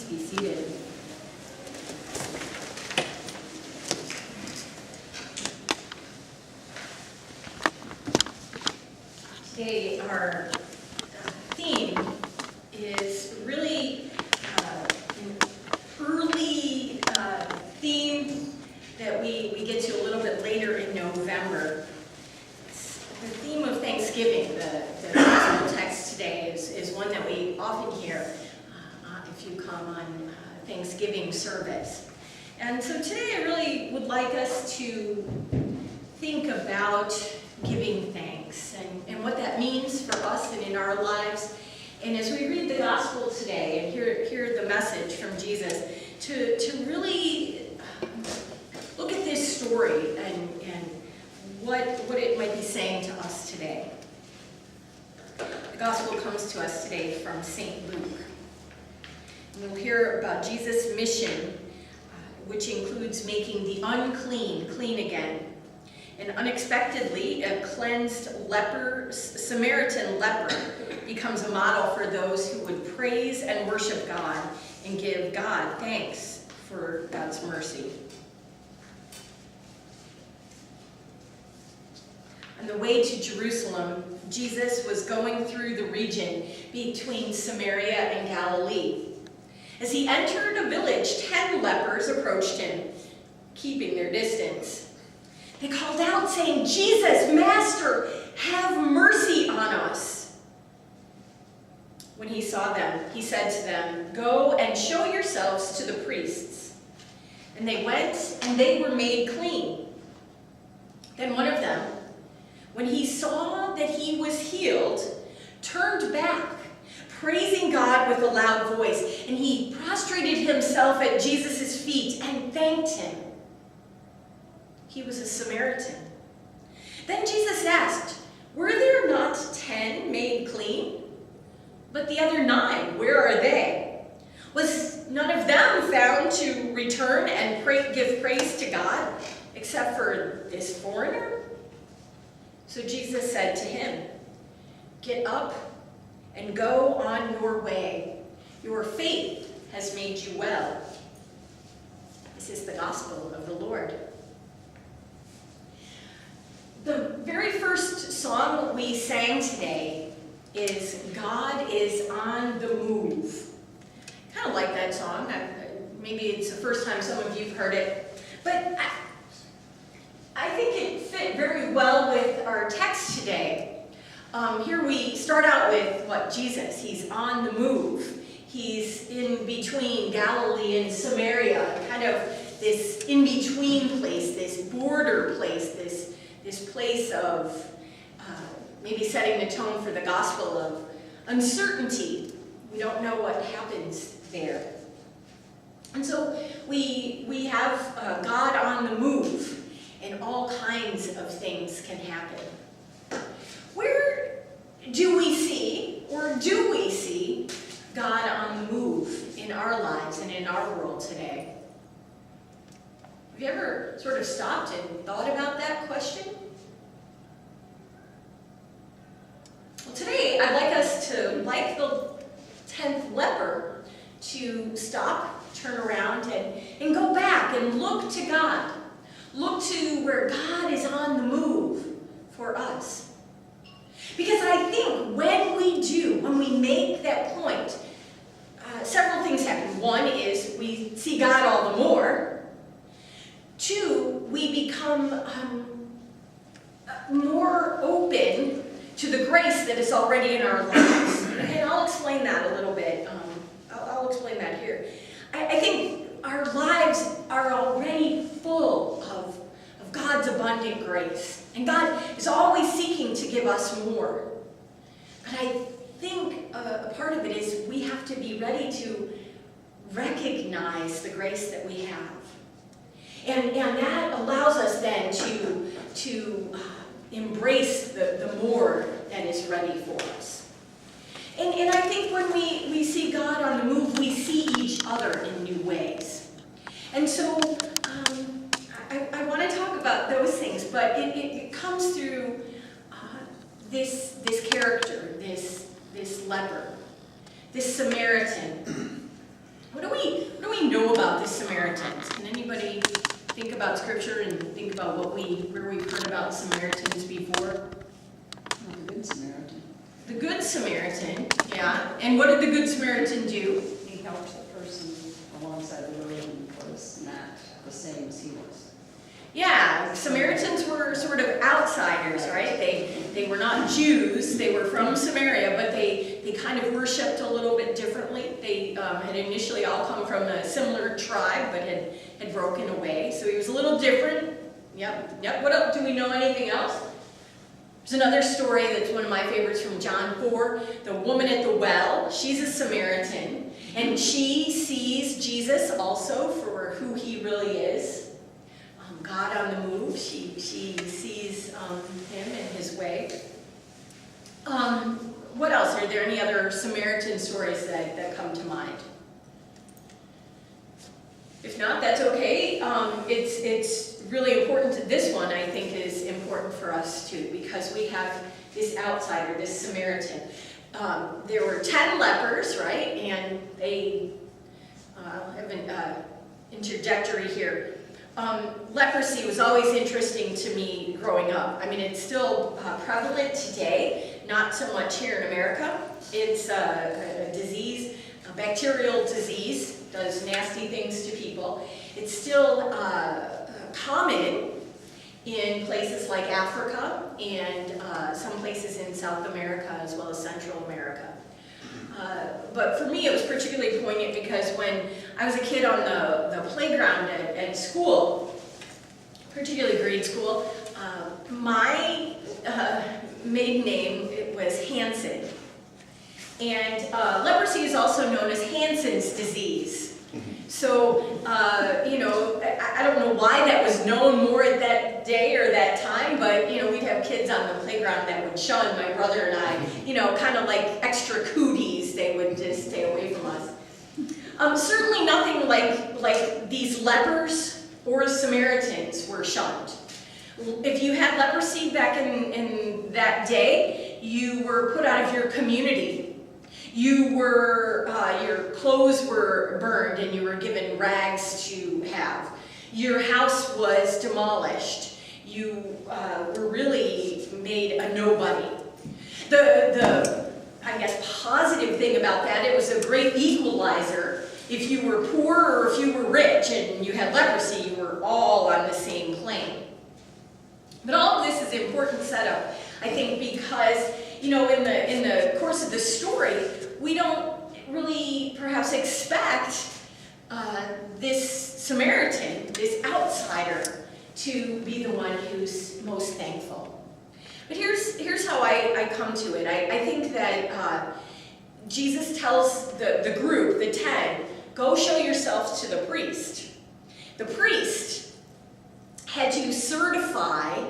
Please be seated. Today, our theme is really an early theme that we get to a little bit later in November. The theme of Thanksgiving, the gospel text today, is one that we often hear if you come on Thanksgiving service. And so today I really would like us to think about giving thanks and what that means for us and in our lives. And as we read the gospel today and hear the message from Jesus, to really look at this story and what it might be saying to us today. The gospel comes to us today from St. Luke. And we'll hear about Jesus' mission, which includes making the unclean clean again. And unexpectedly, a cleansed Samaritan leper becomes a model for those who would praise and worship God and give God thanks for God's mercy. On the way to Jerusalem, Jesus was going through the region between Samaria and Galilee. As he entered a village, 10 lepers approached him, keeping their distance. They called out, saying, "Jesus, Master, have mercy on us." When he saw them, he said to them, "Go and show yourselves to the priests." And they went, and they were made clean. Then one of them, when he saw that he was healed, turned back, praising God with a loud voice, and he prostrated himself at Jesus' feet and thanked him. He was a Samaritan. Then Jesus asked, "Were there not 10 made clean? But the other 9, where are they? Was none of them found to return and give praise to God, except for this foreigner?" So Jesus said to him, "Get up and go on your way. Your faith has made you well." This is the gospel of the Lord. The very first song we sang today is "God is on the Move." Kind of like that song. Maybe it's the first time some of you have heard it. But I think it fit very well with our text today. Here we start out with Jesus. He's on the move. He's in between Galilee and Samaria, kind of this in-between place, this border place, this place of maybe setting the tone for the gospel of uncertainty. We don't know what happens there. And so we have God on the move, and all kinds of things can happen. Where do we see God on the move in our lives and in our world today? Have you ever sort of stopped and thought about that question? Well, today I'd like us to, like the 10th leper, to stop, turn around, and go back and look to God. Look to where God is on the move for us. Because I think when we make that point, several things happen. One is we see God all the more. 2, we become more open to the grace that is already in our lives. And I'll explain that a little bit. I'll explain that here. I think our lives are already full of God's abundant grace. And God is always seeking to give us more. But I think a part of it is we have to be ready to recognize the grace that we have. And that allows us then to embrace the more that is ready for us. And I think when we see God on the move, we see each other in new ways. And so I want to talk about those things, but it comes through this character, this leper, this Samaritan. What do we about the Samaritans? Can anybody think about Scripture and think about where we've heard about Samaritans before? Well, the Good Samaritan. The Good Samaritan, yeah. And what did the Good Samaritan do? He helps the person alongside the road who was not the same as he was. Yeah, Samaritans were sort of outsiders, right? They were not Jews, they were from Samaria, but they kind of worshipped a little bit differently. They had initially all come from a similar tribe, but had broken away. So he was a little different. Yep. What else? Do we know anything else? There's another story that's one of my favorites from John 4. The woman at the well, she's a Samaritan, and she sees Jesus also for who he really is. God on the move. She sees him and his way. What else? Are there any other Samaritan stories that come to mind? If not, that's okay. It's really important. This one, I think, is important for us too, because we have this outsider, this Samaritan. There were 10 lepers, right? And they have an interjectory here. Leprosy was always interesting to me growing up. I mean, it's still prevalent today, not so much here in America. It's a disease, a bacterial disease, does nasty things to people. It's still common in places like Africa and some places in South America as well as Central America. But for me, it was particularly poignant because when I was a kid on the playground at school, particularly grade school, my maiden name was Hansen. And leprosy is also known as Hansen's disease. So, I don't know why that was known more at that day or that time, but, we'd have kids on the playground that would shun my brother and I, kind of like extra cooties. They would just stay away from us. Certainly nothing like these lepers or Samaritans were shunned. If you had leprosy back in that day, you were put out of your community. You were, your clothes were burned and you were given rags to have. Your house was demolished. You were really made a nobody. The I guess, positive thing about that, it was a great equalizer. If you were poor or if you were rich and you had leprosy, you were all on the same plane. But all of this is an important setup, I think, because, in the course of the story, we don't really perhaps expect this Samaritan, this outsider, to be the one who's most thankful. But here's how I come to it. I think that Jesus tells the group, the 10, go show yourselves to the priest. The priest had to certify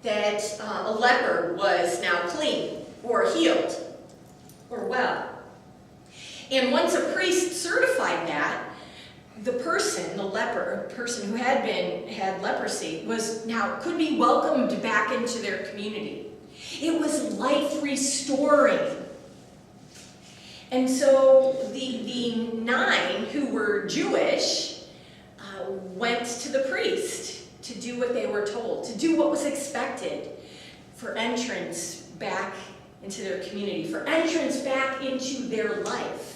that a leper was now clean or healed or well. And once a priest certified that, the person, the leper, person who had leprosy, could be welcomed back into their community. It was life restoring. And so the 9 who were Jewish went to the priest to do what they were told, to do what was expected for entrance back into their community, for entrance back into their life.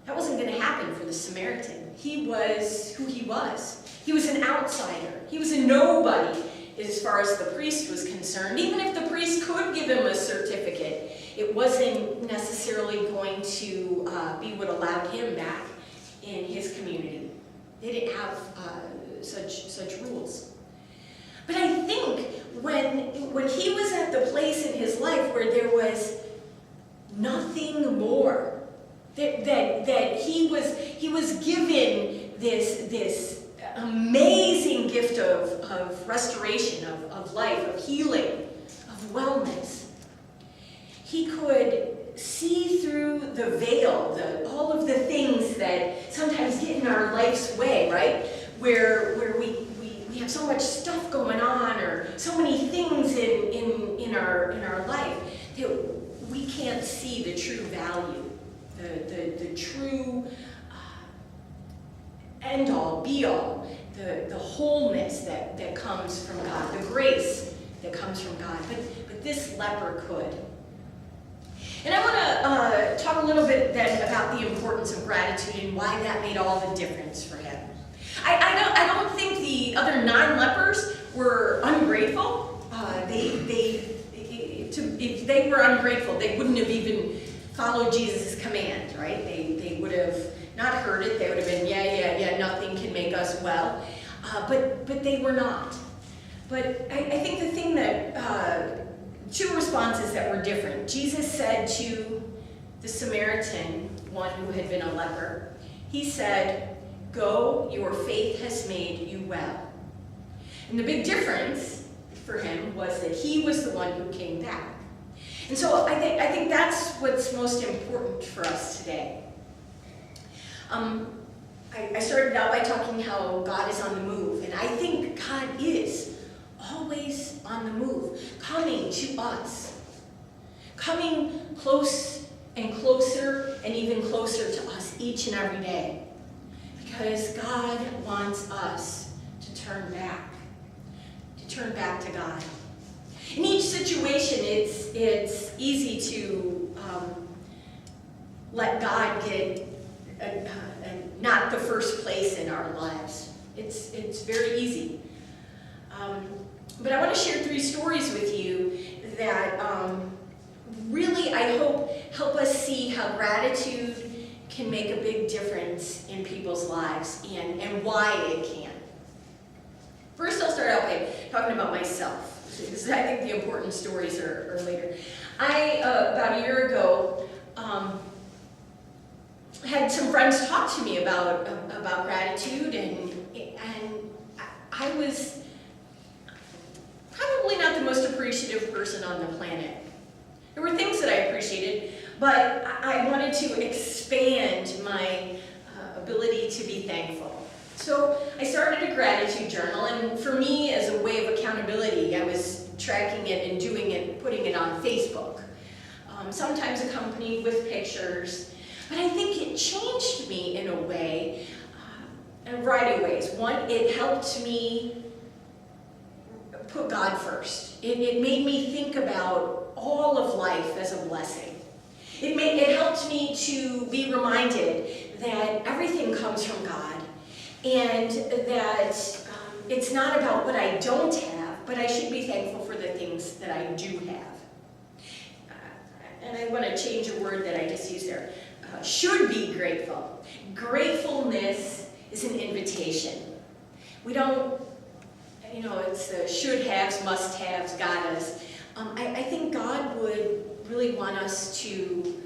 That wasn't going to happen for the Samaritan. He was who he was. He was an outsider. He was a nobody as far as the priest was concerned. Even if the priest could give him a certificate, it wasn't necessarily going to be what allowed him back in his community. They didn't have such rules. But I think when he was at the place in his life where there was nothing more, that he was given this amazing gift of restoration, of life, of healing, of wellness. He could see through the veil, all of the things that sometimes get in our life's way, right? Where we have so much stuff going on, or so many things in our life that we can't see the true value, the true end all, be all, the wholeness that comes from God, the grace that comes from God. But this leper could. And I want to talk a little bit then about the importance of gratitude and why that made all the difference for him. I don't think the other 9 lepers were ungrateful. If they were ungrateful, they wouldn't have even followed Jesus' command, right? They would have not heard it. They would have been, yeah, nothing can make us well. But they were not. But I think the thing that, 2 responses that were different. Jesus said to the Samaritan, one who had been a leper, he said, "Go, your faith has made you well." And the big difference for him was that he was the one who came back. And so I think that's what's most important for us today. I started out by talking how God is on the move, and I think God is always on the move, coming to us, coming close and closer and even closer to us each and every day, because God wants us to turn back to God. In each situation, it's easy to let God get not the first place in our lives. It's very easy. But I want to share 3 stories with you that really, I hope, help us see how gratitude can make a big difference in people's lives and why it can. First, I'll start out by talking about myself, because I think the important stories are later. About a year ago, had some friends talk to me about gratitude, and I was probably not the most appreciative person on the planet. There were things that I appreciated, but I wanted to expand my ability to be thankful. So I started a gratitude journal, and for me, as a way of accountability, I was tracking it and doing it, putting it on Facebook, sometimes accompanied with pictures. But I think it changed me in a way, in a variety of ways. One, it helped me put God first. It made me think about all of life as a blessing. It helped me to be reminded that everything comes from God, and that it's not about what I don't have, but I should be thankful for the things that I do have. And I want to change a word that I just used there. Should be grateful. Gratefulness is an invitation. We don't, it's the should-haves, must-haves, got-us. I think God would really want us to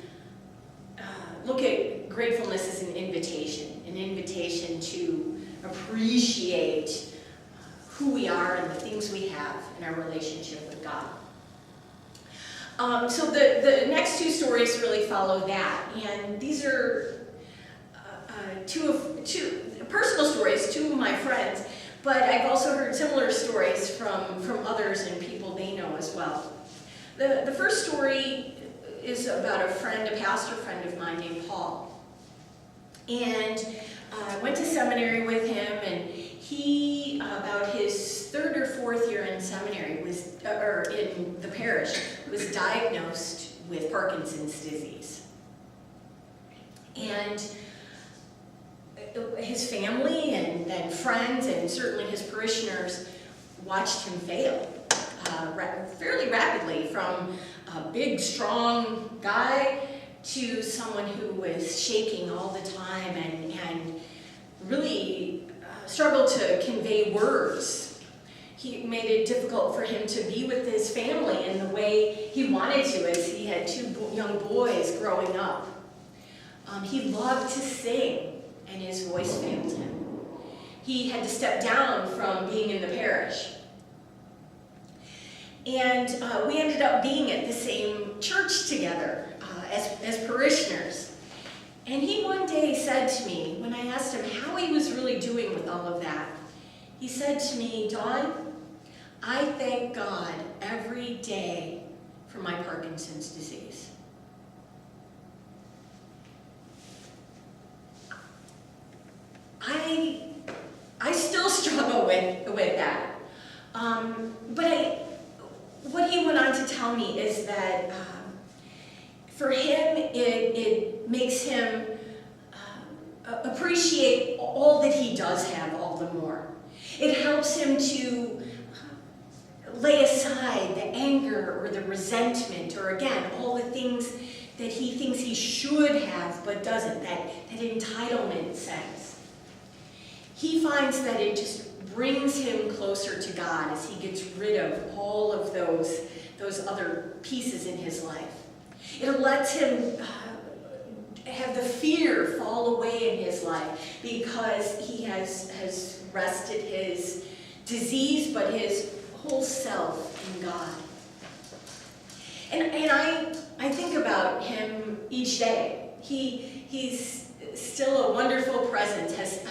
look at gratefulness as an invitation to appreciate who we are and the things we have in our relationship with God. So the next 2 stories really follow that, and these are two personal stories, 2 of my friends, but I've also heard similar stories from others and people they know as well. The first story is about a pastor friend of mine named Paul, and I went to seminary with him, and he, about his 3rd or 4th year in seminary, or in the parish, was diagnosed with Parkinson's disease. And his family and then friends and certainly his parishioners watched him fail fairly rapidly, from a big, strong guy to someone who was shaking all the time and really struggled to convey words. He made it difficult for him to be with his family in the way he wanted to, as he had 2 young boys growing up. He loved to sing, and his voice failed him. He had to step down from being in the parish. And we ended up being at the same church together as parishioners. And he one day said to me, when I asked him how he was really doing with all of that, he said to me, "Dawn, I thank God every day for my Parkinson's disease." I What he went on to tell me is that for him, it makes him appreciate all that he does have all the more. It helps him to lay aside the anger or the resentment, or again, all the things that he thinks he should have but doesn't, that entitlement sense. He finds that it just brings him closer to God as he gets rid of all of those other pieces in his life. It lets him have the fear fall away in his life because he has rested his disease, but his whole self in God. And I think about him each day. He's still a wonderful presence, has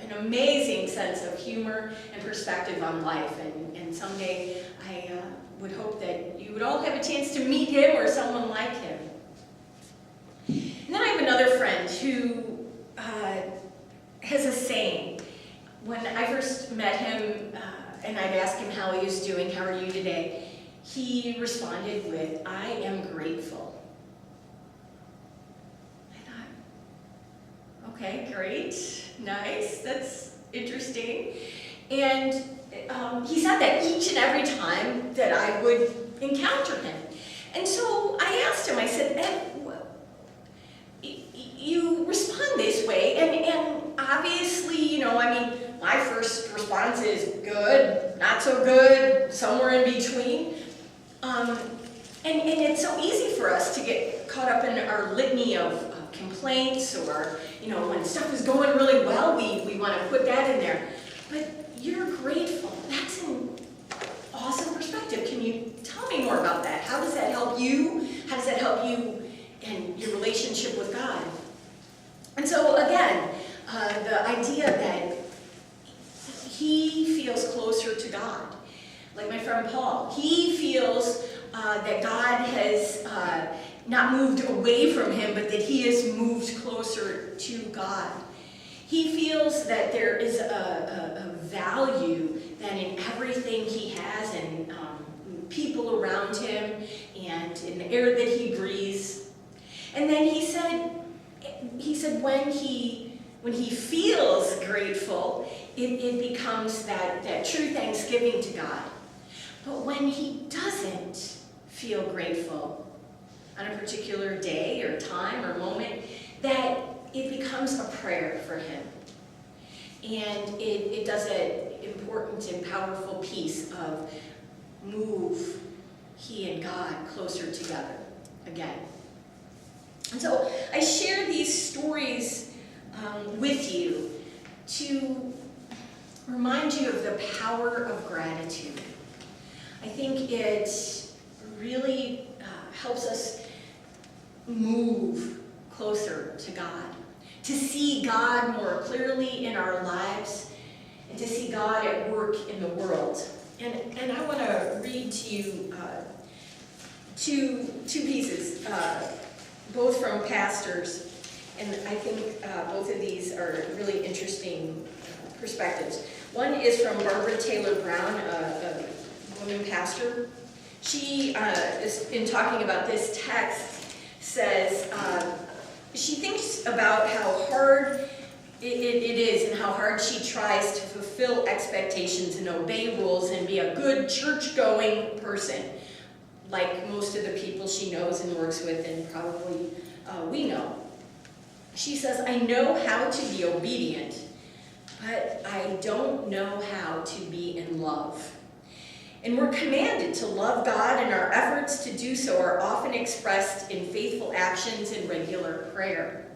an amazing sense of humor and perspective on life, and someday I would hope that you would all have a chance to meet him or someone like him. And then I have another friend who has a saying. When I first met him and I'd ask him how he was doing, how are you today, he responded with, I am grateful. I thought, okay, great, nice, that's interesting. And he said that each and every time that I would encounter him. And so I asked him, I said, you respond this way, and obviously, my first response is good, not so good, somewhere in between. And it's so easy for us to get caught up in our litany of complaints, or, when stuff is going really well, we want to put that in there. But you're grateful. That's an awesome perspective. Can you tell me more about that? How does that help you? How does that help you in your relationship with God? And so again, the idea that he feels closer to God. Like my friend Paul, he feels that God has not moved away from him, but that he has moved closer to God. He feels that there is a value then in everything he has, and people around him, and in the air that he breathes. And then he said when he feels grateful, it becomes that true thanksgiving to God. But when he doesn't feel grateful on a particular day or time or moment, that it becomes a prayer for him. And it does an important and powerful piece of move he and God closer together again. And so I share these stories with you to remind you of the power of gratitude. I think it really helps us move closer to God, to see God more clearly in our lives, and to see God at work in the world. And I want to read to you two pieces, both from pastors, and I think both of these are really interesting perspectives. One is from Barbara Taylor Brown, a woman pastor. She is, in talking about this text, says she thinks about how hard it is and how hard she tries to fulfill expectations and obey rules and be a good church-going person, like most of the people she knows and works with, and probably we know. She says, I know how to be obedient, but I don't know how to be in love. And we're commanded to love God, and our efforts to do so are often expressed in faithful actions and regular prayer.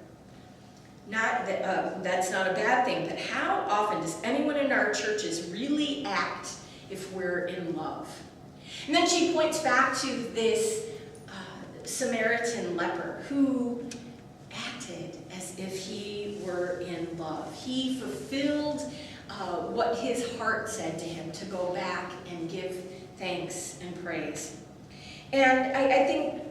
That's not a bad thing, but how often does anyone in our churches really act if we're in love? And then she points back to this Samaritan leper who acted as if he were in love. He fulfilled what his heart said to him, to go back and give thanks and praise. And I think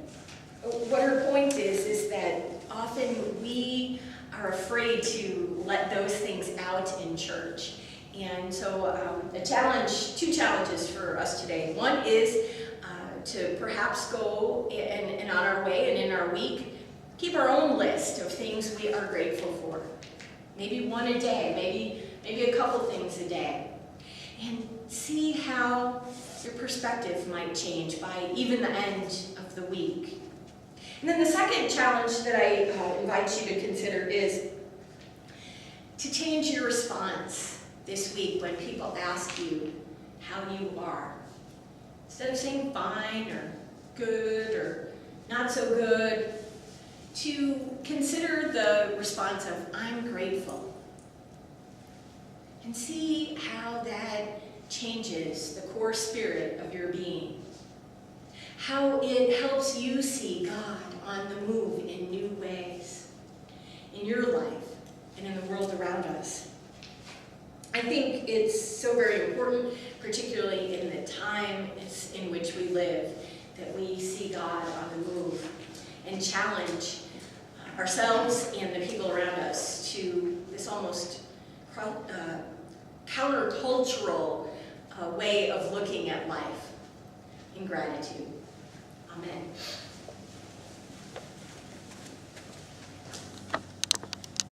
what her point is that often we are afraid to let those things out in church. And so two challenges for us today. One is to perhaps go and on our way and in our week, keep our own list of things we are grateful for. Maybe one a day, maybe a couple things a day. And see how your perspective might change by even the end of the week. And then the second challenge that I invite you to consider is to change your response this week when people ask you how you are. Instead of saying fine or good or not so good, to consider the response of I'm grateful. And see how that changes the core spirit of your being. How it helps you see God on the move in new ways in your life and in the world around us. I think it's so very important, particularly in the time in which we live, that we see God on the move and challenge ourselves and the people around us to this almost countercultural way of looking at life in gratitude. Amen.